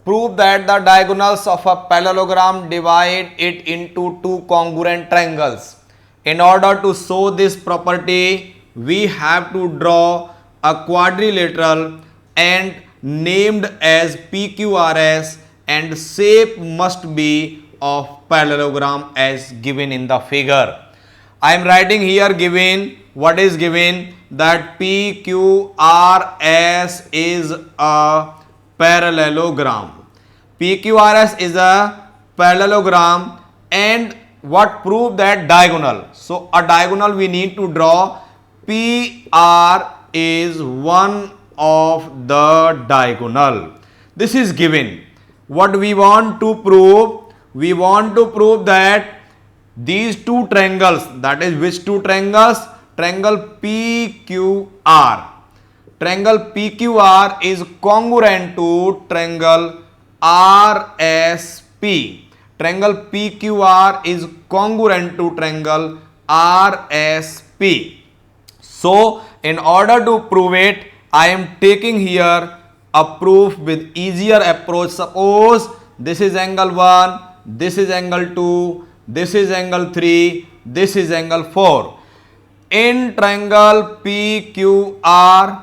prove that the diagonals of a parallelogram divide it into two congruent triangles. In order to show this property, we have to draw a quadrilateral and named as PQRS, and shape must be of parallelogram as given in the figure. I am writing here given, what is given, that PQRS is a parallelogram. PQRS is a parallelogram, and what prove that diagonal. So a diagonal we need to draw. PR is one of the diagonal. This is given. What we want to prove? We want to prove that these two triangles, that is which two triangles? Triangle PQR. Triangle PQR is congruent to triangle RSP. Triangle PQR is congruent to triangle RSP. So, in order to prove it, I am taking here a proof with easier approach. Suppose this is angle 1, this is angle 2, this is angle 3, this is angle 4. In triangle PQR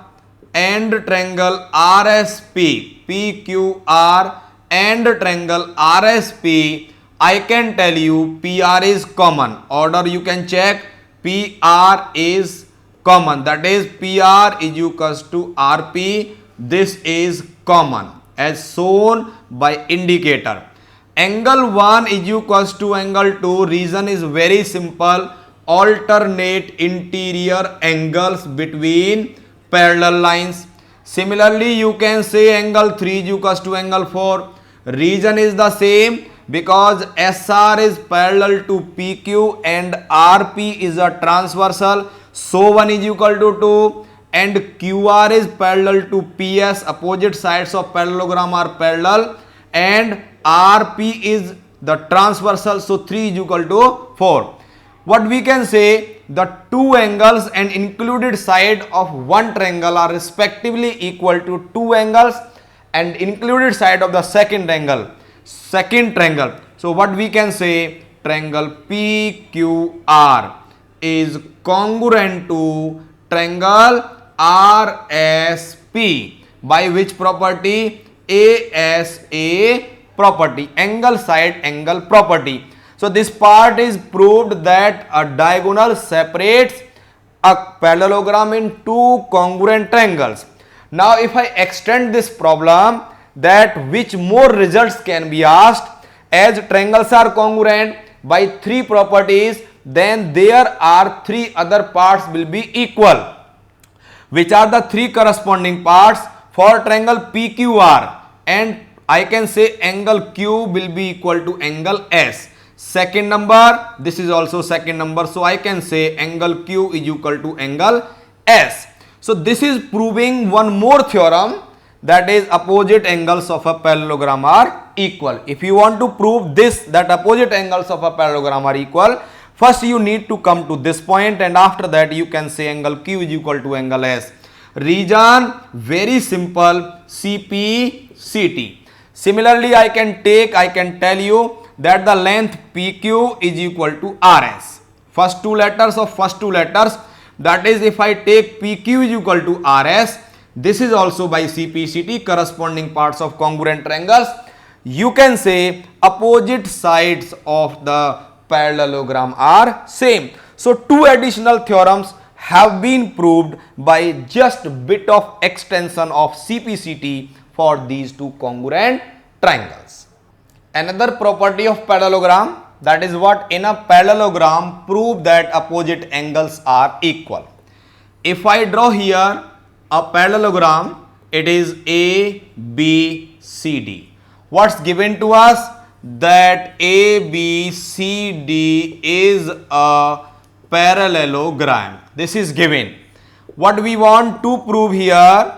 and triangle RSP, PQR and triangle RSP, I can tell you PR is common. Order you can check, PR is common, that is PR is equals to RP. This is common as shown by indicator. Angle 1 is equals to angle 2. Reason is very simple. Alternate interior angles between parallel lines. Similarly, you can say angle 3 is equals to angle 4. Reason is the same, because SR is parallel to PQ and RP is a transversal. So 1 is equal to 2, and QR is parallel to PS. Opposite sides of parallelogram are parallel, and RP is the transversal. So 3 is equal to 4. What we can say, the two angles and included side of one triangle are respectively equal to two angles and included side of the second triangle. So what we can say, triangle PQR is congruent to triangle RSP by which property? ASA property, angle side angle property. So this part is proved that a diagonal separates a parallelogram in two congruent triangles. Now if I extend this problem, that which more results can be asked, as triangles are congruent by three properties, then there are three other parts will be equal. Which are the three corresponding parts? For triangle PQR, and I can say angle Q will be equal to angle S. Second number, this is also second number, so I can say angle Q is equal to angle S. So this is proving one more theorem, that is opposite angles of a parallelogram are equal. If you want to prove this, that opposite angles of a parallelogram are equal, first you need to come to this point, and after that you can say angle Q is equal to angle S. Reason very simple, CP/CT. Similarly, I can tell you that the length PQ is equal to RS. First two letters, that is if I take PQ is equal to RS, this is also by CP/CT, corresponding parts of congruent triangles. You can say opposite sides of the parallelogram are same. So two additional theorems have been proved by just bit of extension of CP/CT for these two congruent triangles. Another property of parallelogram, that is what? In a parallelogram, prove that opposite angles are equal. If I draw here a parallelogram, it is ABCD. What's given to us? That ABCD is a parallelogram. This is given. What we want to prove here?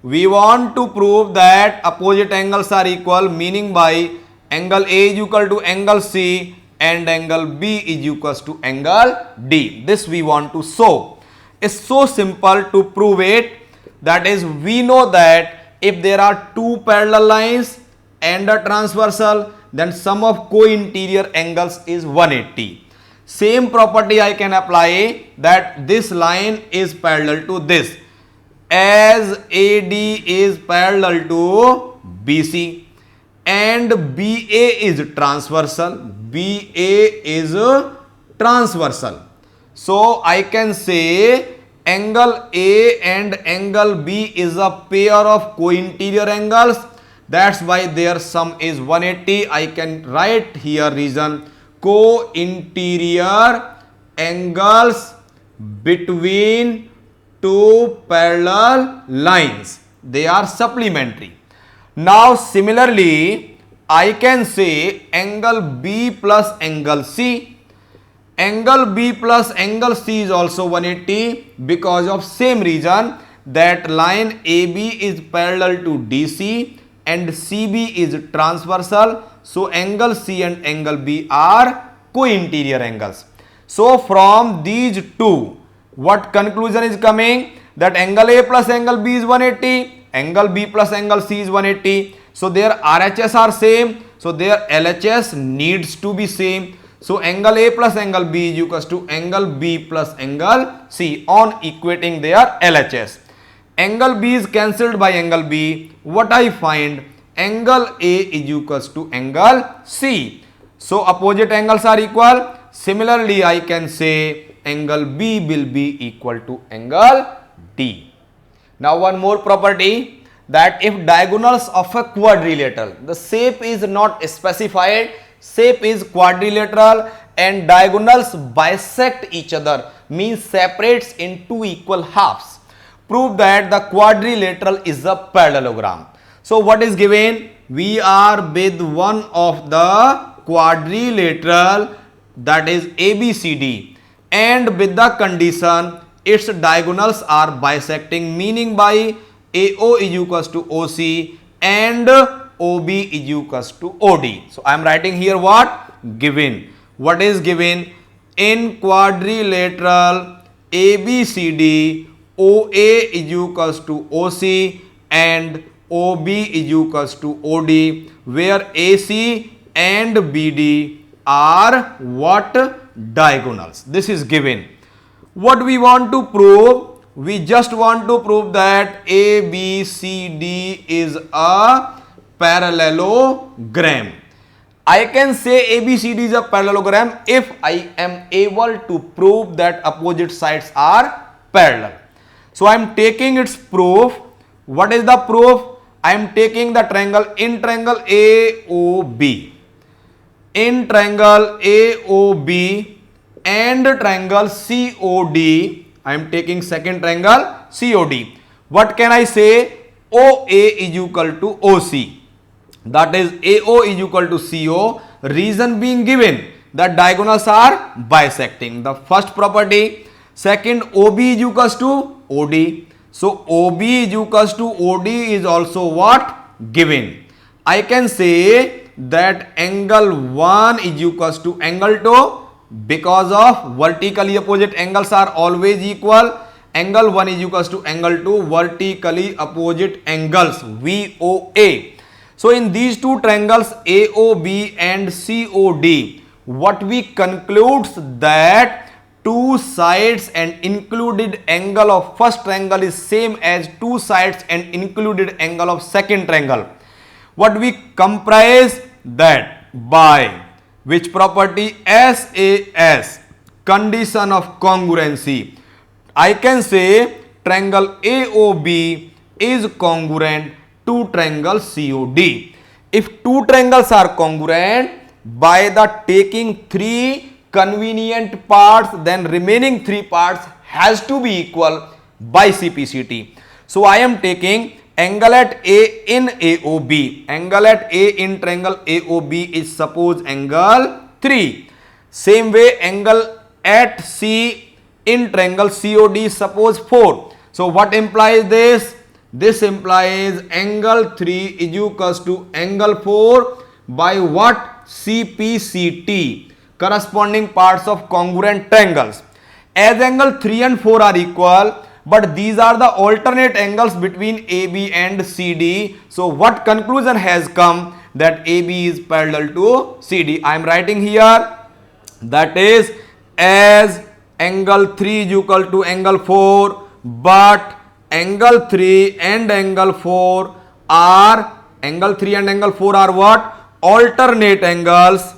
We want to prove that opposite angles are equal, meaning by angle A is equal to angle C and angle B is equal to angle D. This we want to show. It's so simple to prove it. That is, we know that if there are two parallel lines and a transversal, then sum of co-interior angles is 180. Same property I can apply, that this line is parallel to this, as AD is parallel to BC and BA is transversal. BA is transversal. So I can say angle A and angle B is a pair of co-interior angles. That's why their sum is 180. I can write here reason: co-interior angles between two parallel lines. They are supplementary. Now similarly, I can say angle B plus angle C. Angle B plus angle C is also 180 because of same reason, that line AB is parallel to DC and CB is transversal. So angle C and angle B are co-interior angles. So from these two, what conclusion is coming? That angle A plus angle B is 180, angle B plus angle C is 180. So their RHS are same, so their LHS needs to be same. So angle A plus angle B is equals to angle B plus angle C on equating their LHS. Angle B is cancelled by angle B. What I find? Angle A is equals to angle C. So opposite angles are equal. Similarly, I can say angle B will be equal to angle D. Now one more property, that if diagonals of a quadrilateral, the shape is not specified, shape is quadrilateral and diagonals bisect each other, means separates in two equal halves, prove that the quadrilateral is a parallelogram. So what is given? We are with one of the quadrilateral, that is ABCD, and with the condition its diagonals are bisecting, meaning by AO is equals to OC and OB is equals to OD. So I am writing here what? Given. What is given? In quadrilateral ABCD, OA is equals to OC and OB is equals to OD, where AC and BD are what? Diagonals. This is given. What we want to prove? We just want to prove that ABCD is a parallelogram. I can say ABCD is a parallelogram if I am able to prove that opposite sides are parallel. So I am taking its proof. What is the proof? I am taking the triangle AOB. In triangle AOB and triangle COD, I am taking second triangle COD. What can I say? OA is equal to OC. That is AO is equal to CO. Reason being given that diagonals are bisecting. The first property. Second, OB is equals to OD. So OB is equals to OD is also what? Given. I can say that angle 1 is equals to angle 2, because of vertically opposite angles are always equal. Angle 1 is equals to angle 2, vertically opposite angles VOA. So in these two triangles AOB and COD, what we conclude that two sides and included angle of first triangle is same as two sides and included angle of second triangle. What we comprise that by which property? SAS, condition of congruency. I can say triangle AOB is congruent to triangle COD. If two triangles are congruent, by the taking three convenient parts, then remaining three parts has to be equal by CPCT. So I am taking angle at A in AOB. Angle at A in triangle AOB is suppose angle 3. Same way angle at C in triangle COD suppose 4. So what implies this? This implies angle 3 is equals to angle 4 by what? CPCT, corresponding parts of congruent triangles. As angle 3 and 4 are equal, but these are the alternate angles between AB and CD. So what conclusion has come? that AB is parallel to CD. I am writing here, that is, as angle 3 is equal to angle 4, but angle 3 and angle 4 are, angle 3 and angle 4 are what? Alternate angles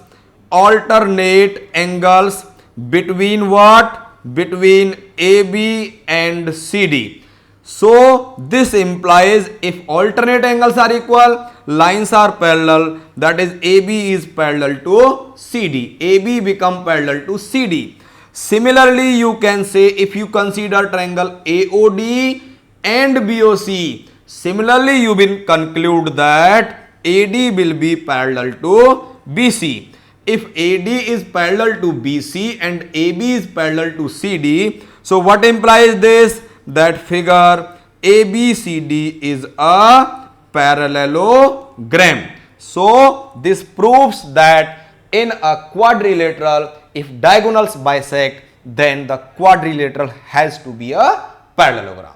between what? Between AB and CD. So this implies if alternate angles are equal, lines are parallel, that is AB is parallel to CD. AB become parallel to CD. Similarly, you can say if you consider triangle AOD and BOC, similarly you will conclude that AD will be parallel to BC. If AD is parallel to BC and AB is parallel to CD, so what implies this? That figure ABCD is a parallelogram. So this proves that in a quadrilateral, if diagonals bisect, then the quadrilateral has to be a parallelogram.